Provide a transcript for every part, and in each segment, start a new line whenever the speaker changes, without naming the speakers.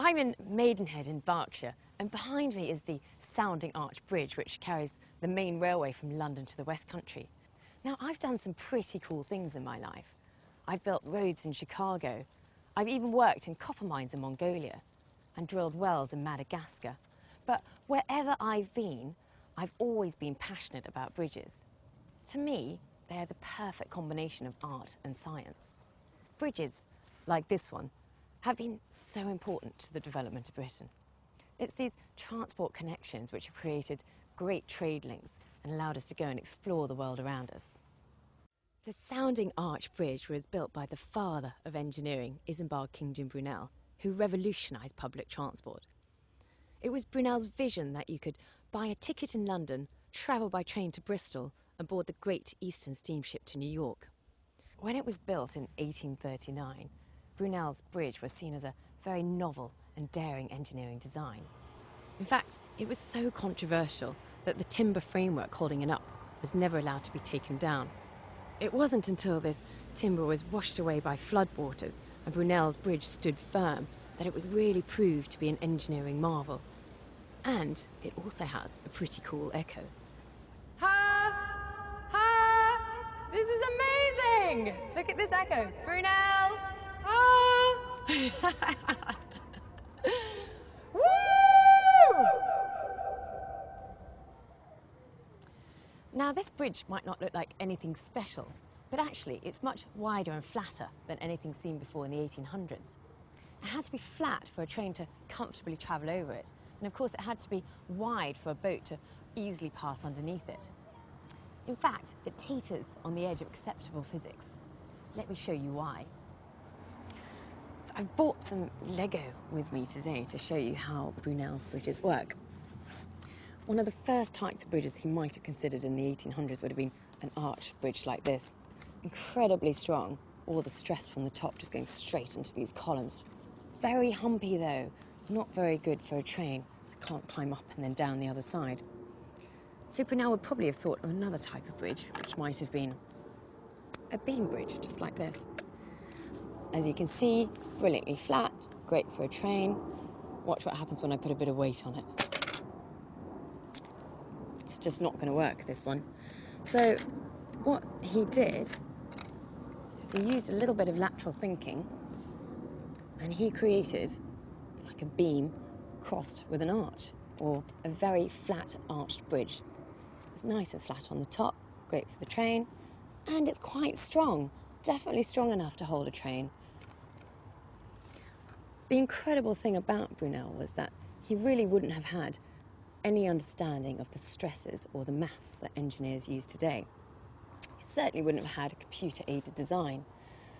I'm in Maidenhead in Berkshire, and behind me is the Sounding Arch Bridge, which carries the main railway from London to the West Country. Now, I've done some pretty cool things in my life. I've built roads in Chicago. I've even worked in copper mines in Mongolia and drilled wells in Madagascar. But wherever I've been, I've always been passionate about bridges. To me, they're the perfect combination of art and science. Bridges, like this one, have been so important to the development of Britain. It's these transport connections which have created great trade links and allowed us to go and explore the world around us. The Sounding Arch Bridge was built by the father of engineering, Isambard Kingdom Brunel, who revolutionised public transport. It was Brunel's vision that you could buy a ticket in London, travel by train to Bristol and board the Great Eastern Steamship to New York. When it was built in 1839, Brunel's bridge was seen as a very novel and daring engineering design. In fact, it was so controversial that the timber framework holding it up was never allowed to be taken down. It wasn't until this timber was washed away by floodwaters and Brunel's bridge stood firm that it was really proved to be an engineering marvel. And it also has a pretty cool echo. Ha! Ha! This is amazing! Look at this echo. Brunel! Ah! Woo! Now, this bridge might not look like anything special, but actually it's much wider and flatter than anything seen before in the 1800s. It had to be flat for a train to comfortably travel over it, and of course it had to be wide for a boat to easily pass underneath it. In fact, it teeters on the edge of acceptable physics. Let me show you why. So I've brought some Lego with me today to show you how Brunel's bridges work. One of the first types of bridges he might have considered in the 1800s would have been an arch bridge like this. Incredibly strong, all the stress from the top just going straight into these columns. Very humpy though, not very good for a train, so it can't climb up and then down the other side. So Brunel would probably have thought of another type of bridge, which might have been a beam bridge, just like this. As you can see, brilliantly flat, great for a train. Watch what happens when I put a bit of weight on it. It's just not going to work, this one. So what he did is he used a little bit of lateral thinking and he created like a beam crossed with an arch, or a very flat arched bridge. It's nice and flat on the top, great for the train, and it's quite strong, definitely strong enough to hold a train. The incredible thing about Brunel was that he really wouldn't have had any understanding of the stresses or the maths that engineers use today. He certainly wouldn't have had a computer-aided design.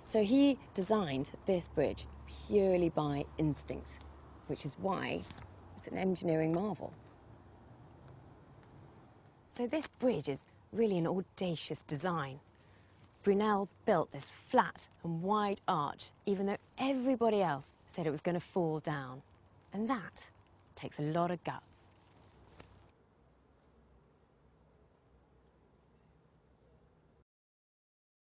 So he designed this bridge purely by instinct, which is why it's an engineering marvel. So this bridge is really an audacious design. Brunel built this flat and wide arch, even though everybody else said it was going to fall down. And that takes a lot of guts.